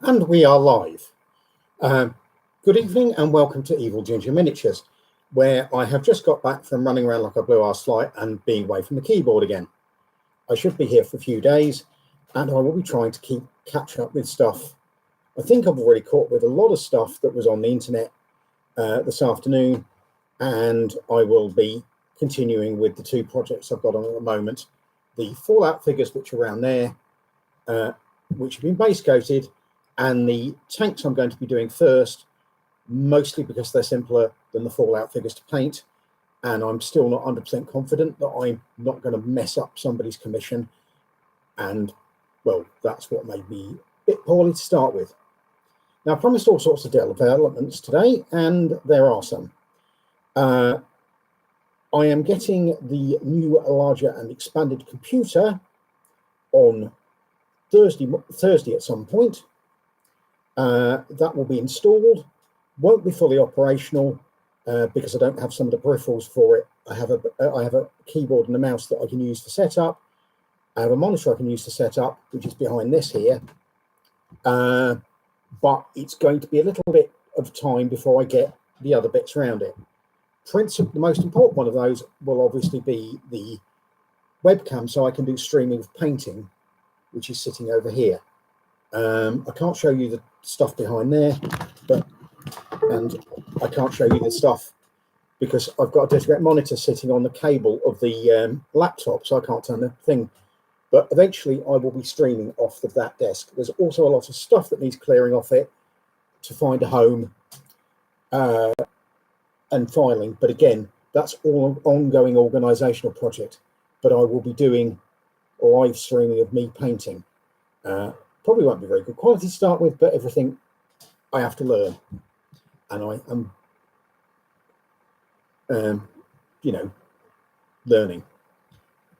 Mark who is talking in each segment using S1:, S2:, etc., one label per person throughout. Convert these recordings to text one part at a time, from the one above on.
S1: And we are live. Good evening and welcome to EvilGinger Miniatures, where I have just got back from running around like a blue-ass fly and being away from the keyboard again. I should be here for a few days and I will be trying to catch up with stuff. I think I've already caught with a lot of stuff that was on the internet this afternoon, and I will be continuing with the two projects I've got on at the moment. The Fallout figures which are around there, which have been base coated, and the tanks I'm going to be doing first, mostly because they're simpler than the Fallout figures to paint, and I'm still not 100% confident that I'm not going to mess up somebody's commission, and, well, that's what made me a bit poorly to start with. Now, I promised all sorts of developments today, and there are some. I am getting the new, larger and expanded computer on Thursday at some point. That will be installed. Won't be fully operational because I don't have some of the peripherals for it. I have a keyboard and a mouse that I can use for setup. I have a monitor I can use to set up, which is behind this here. But it's going to be a little bit of time before I get the other bits around it. The most important one of those will obviously be the webcam, so I can do streaming of painting, which is sitting over here. I can't show you the stuff behind there, and I can't show you the stuff because I've got a dedicated monitor sitting on the cable of the laptop, so I can't turn the thing. But eventually I will be streaming off of that desk. There's also a lot of stuff that needs clearing off it to find a home and filing. But again, that's all an ongoing organisational project. But I will be doing live streaming of me painting. Probably won't be very good quality to start with, but everything I have to learn. And I am, learning.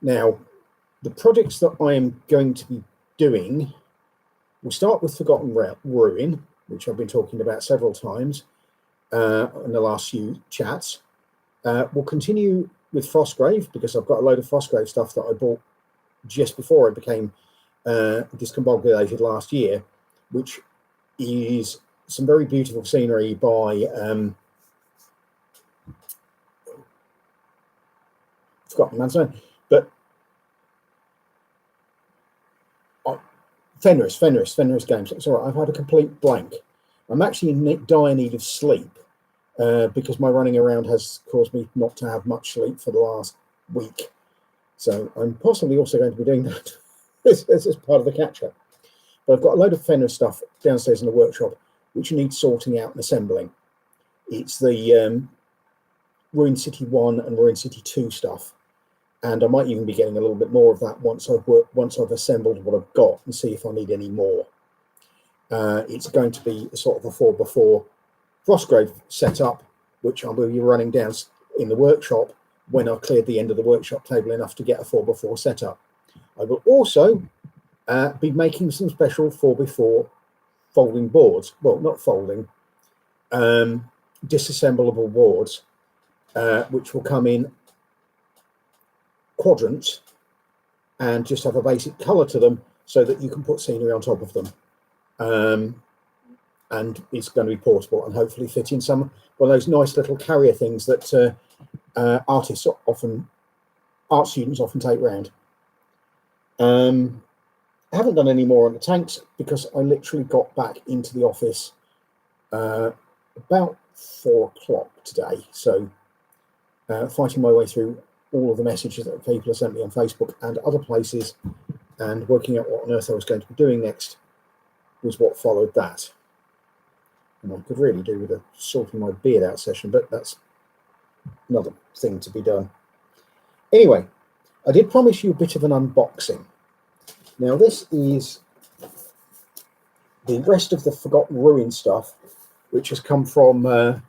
S1: Now, the projects that I am going to be doing, we'll start with Forgotten Ruin, which I've been talking about several times in the last few chats. We'll continue with Frostgrave, because I've got a load of Frostgrave stuff that I bought just before I became discombobulated last year, which is some very beautiful scenery by forgotten man's name, but Fenris Games. It's all right. I've had a complete blank. I'm actually in dire need of sleep because my running around has caused me not to have much sleep for the last week. So I'm possibly also going to be doing that as part of the catch-up. But I've got a load of Fenris stuff downstairs in the workshop which needs sorting out and assembling. It's the Ruin City 1 and Ruin City 2 stuff. And I might even be getting a little bit more of that once I've assembled what I've got and see if I need any more. It's going to be a sort of a 4x4 Frostgrave setup, which I will be running down in the workshop when I've cleared the end of the workshop table enough to get a 4x4 setup. I will also be making some special 4x4 folding boards. Well, not folding, disassemblable boards, which will come in quadrants and just have a basic color to them so that you can put scenery on top of them. And it's going to be portable and hopefully fit in some one of those nice little carrier things that art students often take round. I haven't done any more on the tanks because I literally got back into the office about 4 o'clock today. So fighting my way through all of the messages that people have sent me on Facebook and other places and working out what on earth I was going to be doing next was what followed that. And I could really do with a sorting my beard out session, but that's another thing to be done. Anyway, I did promise you a bit of an unboxing. Now, this is the rest of the Forgotten Ruin stuff, which has come from the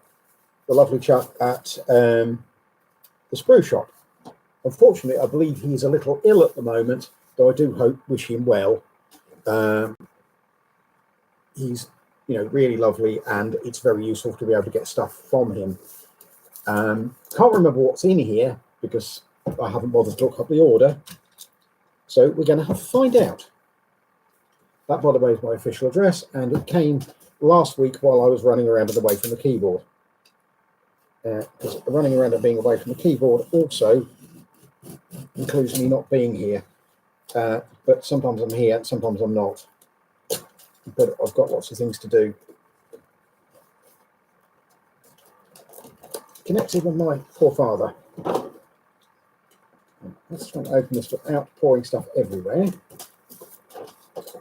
S1: lovely chap at the Sprue Shop. Unfortunately, I believe he's a little ill at the moment, though I do wish him well. He's, really lovely, and it's very useful to be able to get stuff from him. Can't remember what's in here because I haven't bothered to look up the order. So we're going to have to find out. That, by the way, is my official address, and it came last week while I was running around and away from the keyboard. Because running around and being away from the keyboard also includes me not being here. But sometimes I'm here, and sometimes I'm not. But I've got lots of things to do. Connected with my poor father. Let's try and open this without pouring stuff everywhere.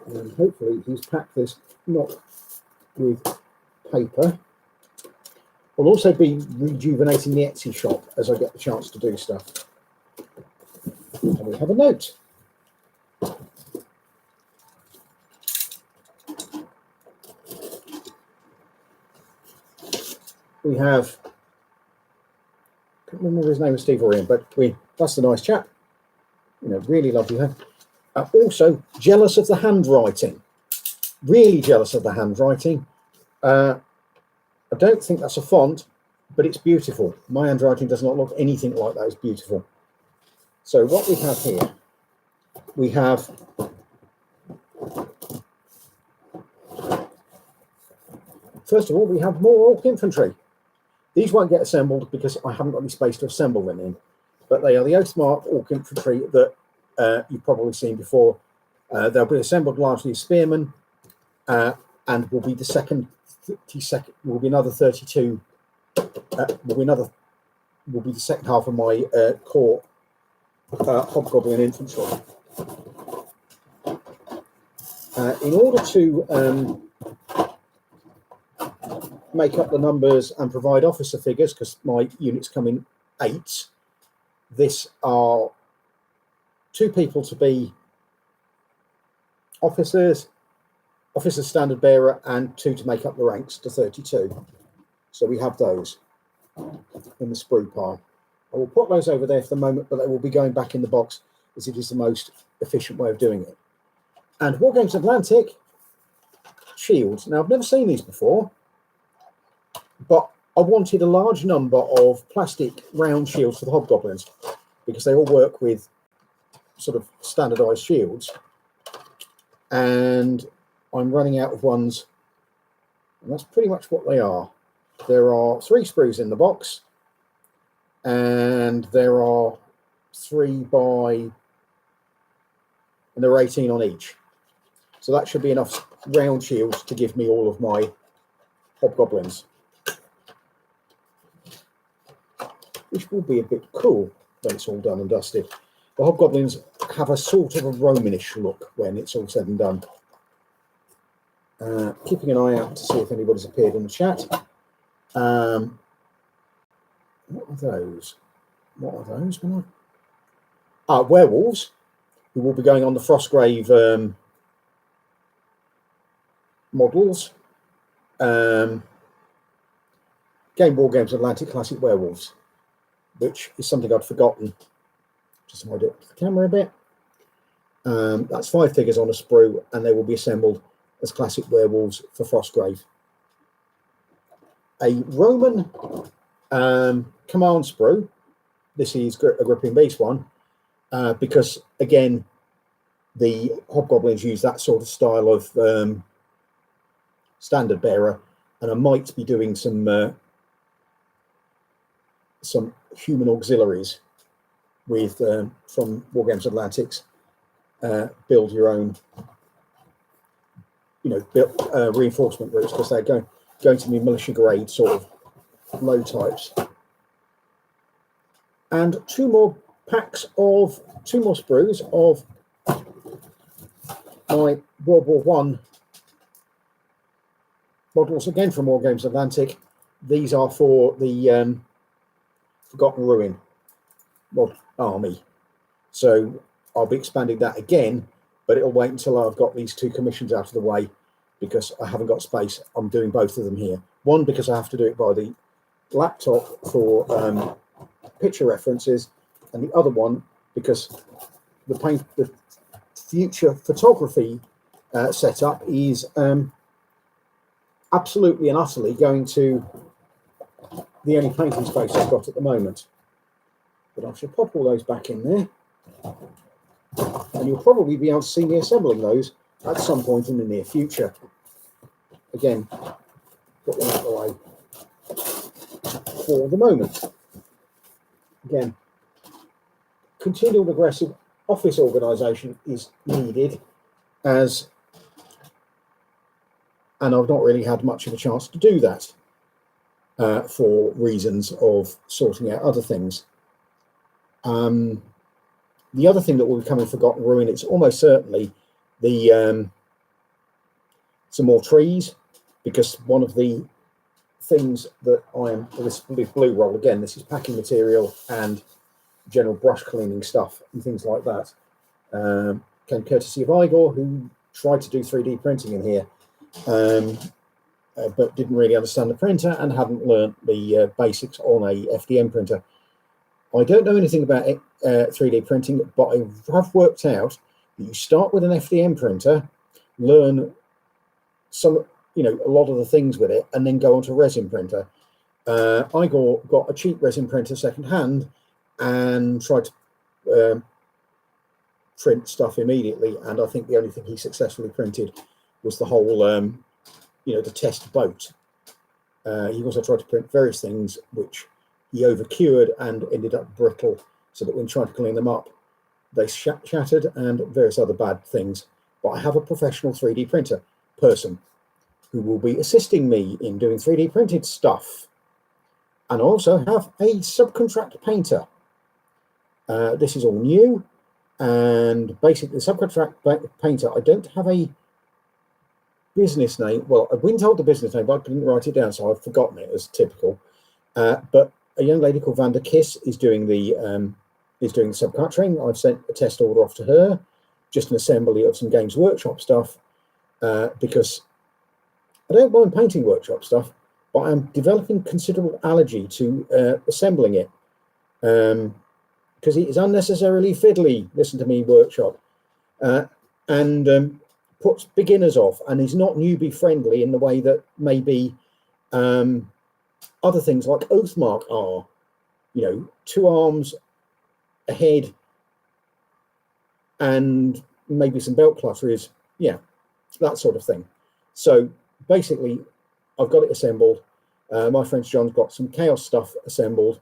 S1: And hopefully he's packed this not with paper. I'll also be rejuvenating the Etsy shop as I get the chance to do stuff. And we have a note. We have, I can't remember his name was Steve or Ian, but that's a nice chap. You know, really lovely. Also jealous of the handwriting. Really jealous of the handwriting. I don't think that's a font, but it's beautiful. My handwriting does not look anything like that. It's beautiful. So what we have here, we have first of all, we have more Orc infantry. These won't get assembled because I haven't got any space to assemble them in, but they are the Oathmark Orc infantry that you've probably seen before. They'll be assembled largely as spearmen, and will be the second. Will be another 32. Will be the second half of my core hobgoblin infantry. In order to make up the numbers and provide officer figures, because my units come in 8, this are 2 people to be officers, officer standard bearer, and 2 to make up the ranks to 32. So we have those in the sprue pile. I will put those over there for the moment, but they will be going back in the box as it is the most efficient way of doing it. And Wargames Atlantic shields. Now, I've never seen these before, but I wanted a large number of plastic round shields for the hobgoblins because they all work with sort of standardized shields. And I'm running out of ones, and that's pretty much what they are. There are 3 sprues in the box, and there are 3 by, and there are 18 on each. So that should be enough round shields to give me all of my hobgoblins, which will be a bit cool when it's all done and dusted. The hobgoblins have a sort of a Romanish look when it's all said and done. Keeping an eye out to see if anybody's appeared in the chat. What are those? What are those? Werewolves, who will be going on the Frostgrave models. Game Wargames Atlantic Classic Werewolves, which is something I'd forgotten. Just hide it to the camera a bit. That's 5 figures on a sprue, and they will be assembled as classic werewolves for Frostgrave. A Roman command sprue. This is a Gripping Beast one, because again, the hobgoblins use that sort of style of standard bearer, and I might be doing some human auxiliaries with from Wargames Atlantic's build your own, reinforcement routes, because they're going to be militia grade sort of low types. And 2 more sprues of my World War I models, again from Wargames Atlantic. These are for the Forgotten Ruin mod army. So I'll be expanding that again, but it'll wait until I've got these 2 commissions out of the way, because I haven't got space. I'm doing both of them here. One, because I have to do it by the laptop for picture references, and the other one because the future photography setup is absolutely and utterly going to the only painting space I've got at the moment. But I shall pop all those back in there, and you'll probably be able to see me assembling those at some point in the near future. Again, put them out of the way for the moment. Again, continual aggressive office organisation is needed, and I've not really had much of a chance to do that for reasons of sorting out other things. The other thing that will be coming Forgotten Ruin, it's almost certainly the some more trees, because one of the things that I am, this blue roll, again, this is packing material and general brush cleaning stuff and things like that, came courtesy of Igor, who tried to do 3D printing in here, but didn't really understand the printer and hadn't learnt the basics on a FDM printer. I don't know anything about 3D printing, but I have worked out that you start with an FDM printer, learn some, a lot of the things with it, and then go on to resin printer. Igor got a cheap resin printer secondhand and tried to print stuff immediately, and I think the only thing he successfully printed was the whole, the test boat. He also tried to print various things which he over-cured and ended up brittle, so that when trying to clean them up, they shattered, and various other bad things. But I have a professional 3D printer person who will be assisting me in doing 3D printed stuff. And I also have a subcontract painter. This is all new, and basically the subcontract painter, I don't have a business name. Well, I've been told the business name, but I didn't write it down, so I've forgotten it, as typical. But a young lady called Vanda Kiss is doing the subcutting. I've sent a test order off to her, just an assembly of some Games Workshop stuff, because I don't mind painting workshop stuff, but I'm developing considerable allergy to assembling it, because it is unnecessarily fiddly. Listen to me, workshop, and puts beginners off, and is not newbie friendly in the way that maybe other things like Oathmark are. 2 arms, a head, and maybe some belt clutters, that sort of thing. So basically, I've got it assembled. My friend John's got some Chaos stuff assembled,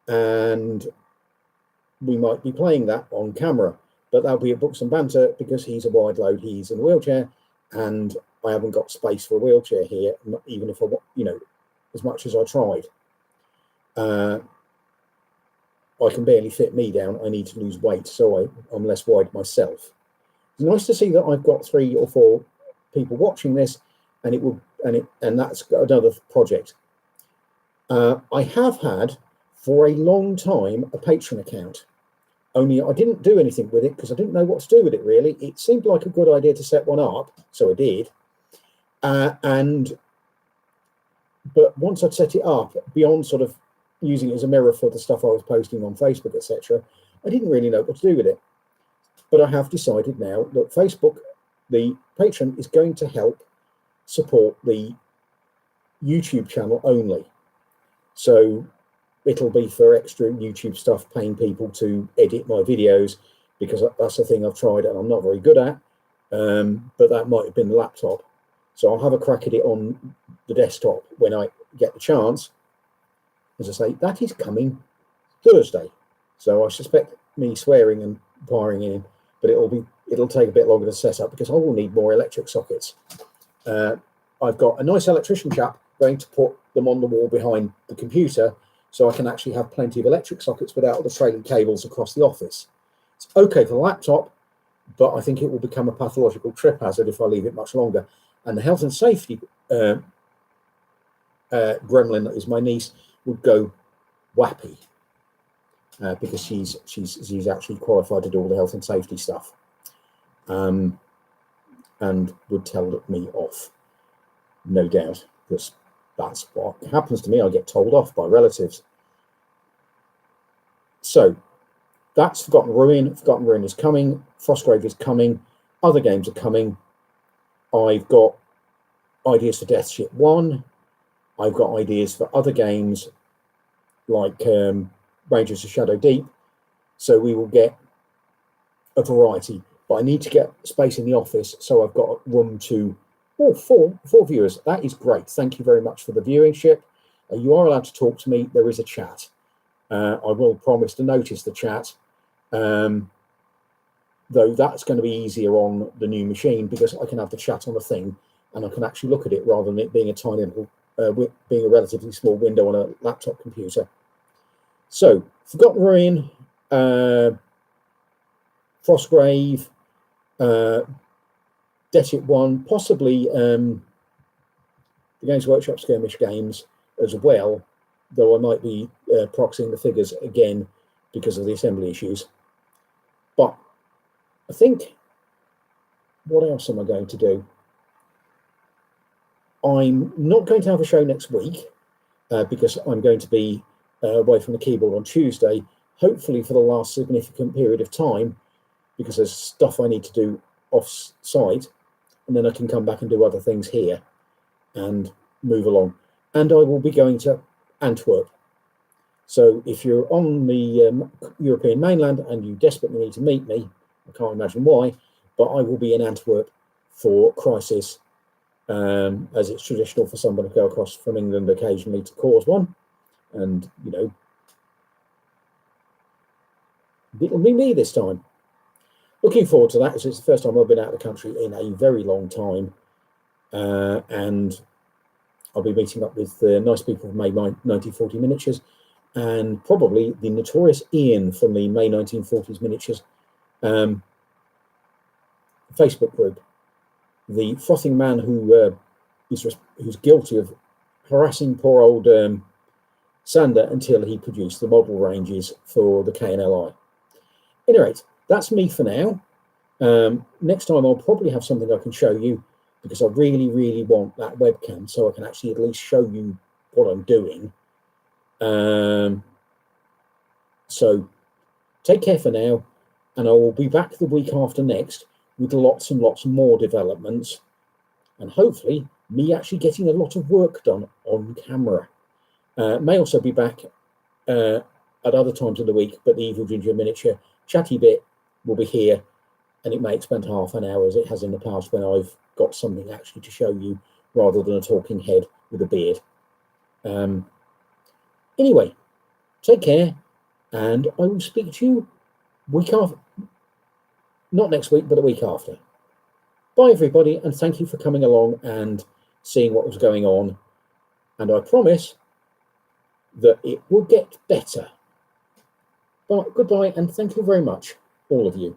S1: and we might be playing that on camera, but that'll be at Books and Banter, because he's a wide load, he's in a wheelchair, and I haven't got space for a wheelchair here, not even if I, as much as I tried. I can barely fit me down. I need to lose weight, so I'm less wide myself. It's nice to see that I've got 3 or 4 people watching this, and that's another project. I have had for a long time a Patreon account, only I didn't do anything with it because I didn't know what to do with it really. It seemed like a good idea to set one up, so I did. But once I'd set it up, beyond sort of using it as a mirror for the stuff I was posting on Facebook, etc., I didn't really know what to do with it. But I have decided now that Facebook, the Patreon, is going to help support the YouTube channel only. So it'll be for extra YouTube stuff, paying people to edit my videos, because that's the thing I've tried and I'm not very good at. But that might have been the laptop. So I'll have a crack at it on the desktop when I get the chance. As I say, that is coming Thursday. So I suspect me swearing and firing in, but it'll take a bit longer to set up, because I will need more electric sockets. I've got a nice electrician chap going to put them on the wall behind the computer, so I can actually have plenty of electric sockets without the trailing cables across the office. It's okay for the laptop, but I think it will become a pathological trip hazard if I leave it much longer. And the health and safety gremlin, that is my niece, would go whappy, because she's actually qualified to do all the health and safety stuff, and would tell me off, no doubt, because that's what happens to me. I get told off by relatives. So that's Forgotten Ruin. Forgotten Ruin is coming. Frostgrave is coming. Other games are coming. I've got ideas for Deathship 1. I've got ideas for other games like Rangers of Shadow Deep. So we will get a variety. but I need to get space in the office, so I've got room to four viewers. That is great. Thank you very much for the viewingship. You are allowed to talk to me. There is a chat. I will promise to notice the chat, though that's going to be easier on the new machine because I can have the chat on the thing and I can actually look at it rather than it being a tiny little, being a relatively small window on a laptop computer. So, Forgotten Ruin, Frostgrave, Debt 1, possibly the Games Workshop Skirmish games as well, though I might be proxying the figures again because of the assembly issues. But I think, what else am I going to do? I'm not going to have a show next week because I'm going to be away from the keyboard on Tuesday, hopefully for the last significant period of time, because there's stuff I need to do off-site, and then I can come back and do other things here and move along. And I will be going to Antwerp. So if you're on the European mainland and you desperately need to meet me, I can't imagine why, but I will be in Antwerp for Crisis, as it's traditional for someone to go across from England occasionally to cause one. And, you know, it'll be me this time. Looking forward to that, because it's the first time I've been out of the country in a very long time. And I'll be meeting up with nice people from May 1940 Miniatures, and probably the notorious Ian from the May 1940s Miniatures Facebook group, the frothing man who's guilty of harassing poor old Sander until he produced the model ranges for the KNLI. At any rate, that's me for now. Next time I'll probably have something I can show you, because I really, really want that webcam so I can actually at least show you what I'm doing. So take care for now, and I will be back the week after next with lots and lots more developments, and hopefully me actually getting a lot of work done on camera. May also be back at other times of the week, but the Evil Ginger miniature chatty bit will be here, and it may expend half an hour as it has in the past when I've got something actually to show you rather than a talking head with a beard. Anyway, take care, and I will speak to you week after, not next week, but the week after. Bye everybody, and thank you for coming along and seeing what was going on, and I promise that it will get better. But goodbye, and thank you very much, all of you.